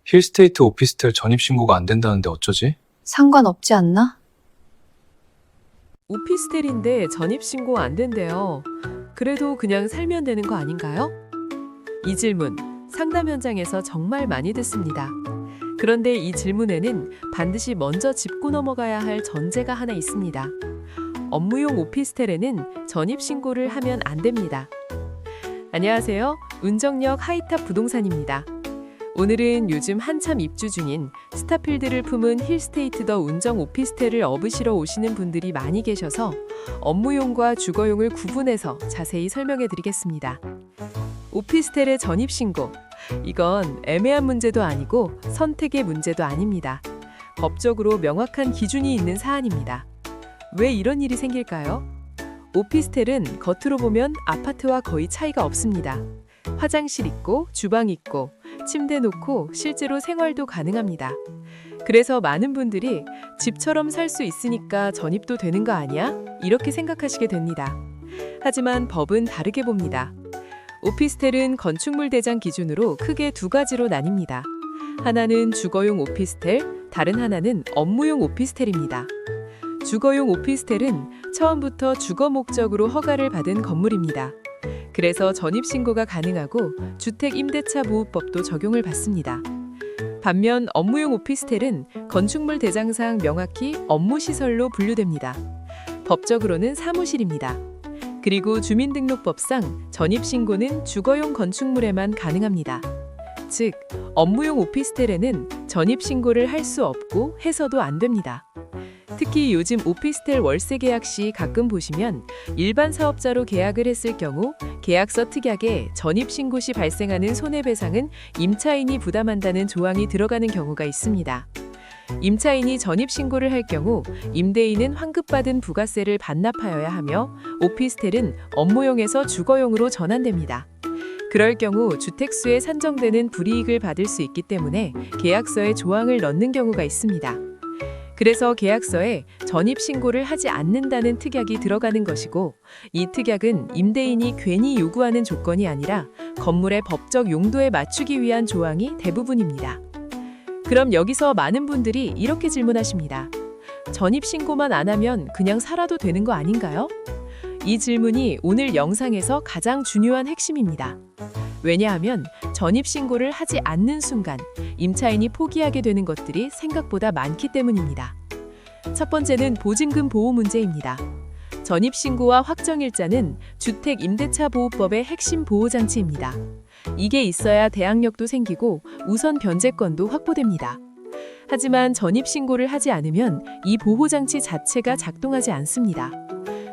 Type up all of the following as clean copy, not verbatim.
힐스테이트 오피스텔 전입신고가 안 된다는데 어쩌지? 상관없지 않나? 오피스텔인데 전입신고 안 된대요. 그래도 그냥 살면 되는 거 아닌가요? 이 질문 상담 현장에서 정말 많이 듣습니다. 그런데 이 질문에는 반드시 먼저 짚고 넘어가야 할 전제가 하나 있습니다. 업무용 오피스텔에는 전입신고를 하면 안 됩니다. 안녕하세요. 운정역 하이탑 부동산입니다. 오늘은 요즘 한참 입주 중인 스타필드를 품은 힐스테이트 더 운정 오피스텔을 업으시러 오시는 분들이 많이 계셔서 업무용과 주거용을 구분해서 자세히 설명해 드리겠습니다. 오피스텔의 전입신고, 이건 애매한 문제도 아니고 선택의 문제도 아닙니다. 법적으로 명확한 기준이 있는 사안입니다. 왜 이런 일이 생길까요? 오피스텔은 겉으로 보면 아파트와 거의 차이가 없습니다. 화장실 있고 주방 있고 침대 놓고 실제로 생활도 가능합니다. 그래서 많은 분들이 집처럼 살 수 있으니까 전입도 되는 거 아니야? 이렇게 생각하시게 됩니다. 하지만 법은 다르게 봅니다. 오피스텔은 건축물 대장 기준으로 크게 두 가지로 나뉩니다. 하나는 주거용 오피스텔, 다른 하나는 업무용 오피스텔입니다. 주거용 오피스텔은 처음부터 주거 목적으로 허가를 받은 건물입니다. 그래서 전입신고가 가능하고 주택임대차보호법도 적용을 받습니다. 반면 업무용 오피스텔은 건축물 대장상 명확히 업무시설로 분류됩니다. 법적으로는 사무실입니다. 그리고 주민등록법상 전입신고는 주거용 건축물에만 가능합니다. 즉, 업무용 오피스텔에는 전입신고를 할 수 없고 해서도 안 됩니다. 특히 요즘 오피스텔 월세 계약 시 가끔 보시면 일반 사업자로 계약을 했을 경우 계약서 특약에 전입신고 시 발생하는 손해배상은 임차인이 부담한다는 조항이 들어가는 경우가 있습니다. 임차인이 전입신고를 할 경우 임대인은 환급받은 부가세를 반납하여야 하며 오피스텔은 업무용에서 주거용으로 전환됩니다. 그럴 경우 주택수에 산정되는 불이익을 받을 수 있기 때문에 계약서에 조항을 넣는 경우가 있습니다. 그래서 계약서에 전입신고를 하지 않는다는 특약이 들어가는 것이고, 이 특약은 임대인이 괜히 요구하는 조건이 아니라 건물의 법적 용도에 맞추기 위한 조항이 대부분입니다. 그럼 여기서 많은 분들이 이렇게 질문하십니다. 전입신고만 안 하면 그냥 살아도 되는 거 아닌가요? 이 질문이 오늘 영상에서 가장 중요한 핵심입니다. 왜냐하면 전입신고를 하지 않는 순간 임차인이 포기하게 되는 것들이 생각보다 많기 때문입니다. 첫 번째는 보증금 보호 문제입니다. 전입신고와 확정일자는 주택임대차보호법의 핵심 보호장치입니다. 이게 있어야 대항력도 생기고 우선 변제권도 확보됩니다. 하지만 전입신고를 하지 않으면 이 보호장치 자체가 작동하지 않습니다.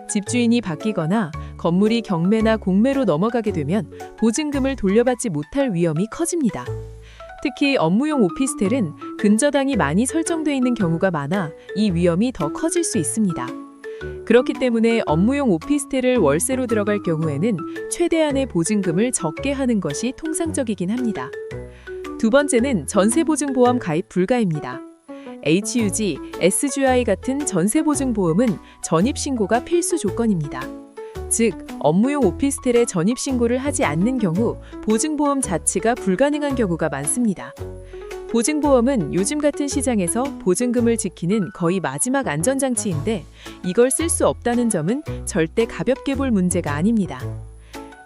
집주인이 바뀌거나 건물이 경매나 공매로 넘어가게 되면 보증금을 돌려받지 못할 위험이 커집니다. 특히 업무용 오피스텔은 근저당이 많이 설정돼 있는 경우가 많아 이 위험이 더 커질 수 있습니다. 그렇기 때문에 업무용 오피스텔을 월세로 들어갈 경우에는 최대한의 보증금을 적게 하는 것이 통상적이긴 합니다. 두 번째는 전세보증보험 가입 불가입니다. HUG, SGI 같은 전세보증보험은 전입신고가 필수 조건입니다. 즉, 업무용 오피스텔에 전입신고를 하지 않는 경우 보증보험 자체가 불가능한 경우가 많습니다. 보증보험은 요즘 같은 시장에서 보증금을 지키는 거의 마지막 안전장치인데 이걸 쓸 수 없다는 점은 절대 가볍게 볼 문제가 아닙니다.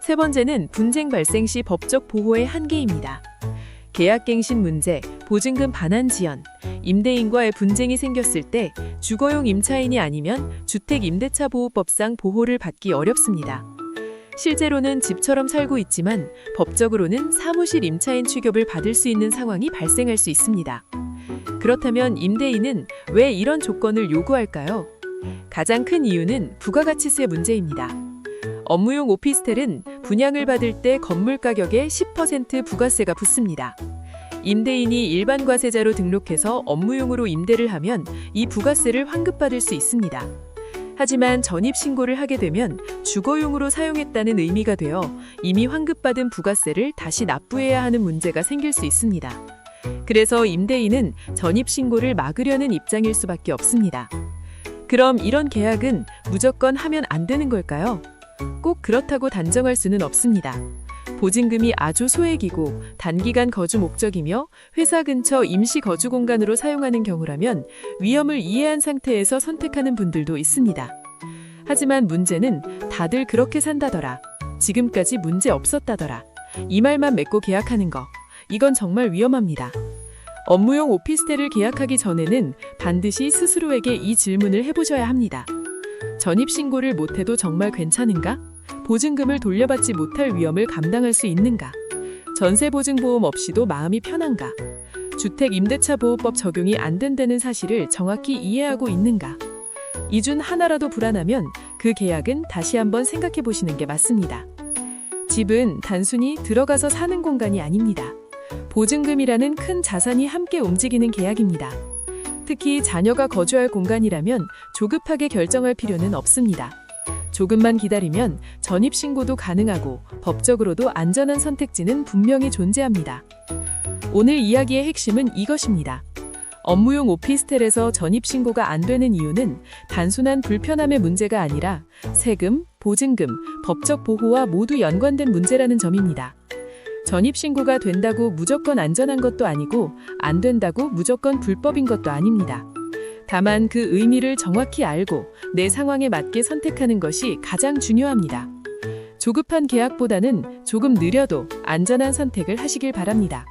세 번째는 분쟁 발생 시 법적 보호의 한계입니다. 계약갱신 문제, 보증금 반환 지연, 임대인과의 분쟁이 생겼을 때 주거용 임차인이 아니면 주택임대차보호법상 보호를 받기 어렵습니다. 실제로는 집처럼 살고 있지만 법적으로는 사무실 임차인 취급을 받을 수 있는 상황이 발생할 수 있습니다. 그렇다면 임대인은 왜 이런 조건을 요구할까요? 가장 큰 이유는 부가가치세 문제입니다. 업무용 오피스텔은 분양을 받을 때 건물 가격에 10% 부가세가 붙습니다. 임대인이 일반 과세자로 등록해서 업무용으로 임대를 하면 이 부가세를 환급받을 수 있습니다. 하지만 전입신고를 하게 되면 주거용으로 사용했다는 의미가 되어 이미 환급받은 부가세를 다시 납부해야 하는 문제가 생길 수 있습니다. 그래서 임대인은 전입신고를 막으려는 입장일 수밖에 없습니다. 그럼 이런 계약은 무조건 하면 안 되는 걸까요? 꼭 그렇다고 단정할 수는 없습니다. 보증금이 아주 소액이고 단기간 거주 목적이며 회사 근처 임시 거주 공간으로 사용하는 경우라면 위험을 이해한 상태에서 선택하는 분들도 있습니다. 하지만 문제는 다들 그렇게 산다더라. 지금까지 문제 없었다더라. 이 말만 맺고 계약하는 거. 이건 정말 위험합니다. 업무용 오피스텔을 계약하기 전에는 반드시 스스로에게 이 질문을 해보셔야 합니다. 전입신고를 못해도 정말 괜찮은가? 보증금을 돌려받지 못할 위험을 감당할 수 있는가? 전세보증보험 없이도 마음이 편한가? 주택임대차보호법 적용이 안 된다는 사실을 정확히 이해하고 있는가? 이 중 하나라도 불안하면 그 계약은 다시 한번 생각해 보시는 게 맞습니다. 집은 단순히 들어가서 사는 공간이 아닙니다. 보증금이라는 큰 자산이 함께 움직이는 계약입니다. 특히 자녀가 거주할 공간이라면 조급하게 결정할 필요는 없습니다. 조금만 기다리면 전입신고도 가능하고 법적으로도 안전한 선택지는 분명히 존재합니다. 오늘 이야기의 핵심은 이것입니다. 업무용 오피스텔에서 전입신고가 안 되는 이유는 단순한 불편함의 문제가 아니라 세금, 보증금, 법적 보호와 모두 연관된 문제라는 점입니다. 전입신고가 된다고 무조건 안전한 것도 아니고 안 된다고 무조건 불법인 것도 아닙니다. 다만 그 의미를 정확히 알고 내 상황에 맞게 선택하는 것이 가장 중요합니다. 조급한 계약보다는 조금 느려도 안전한 선택을 하시길 바랍니다.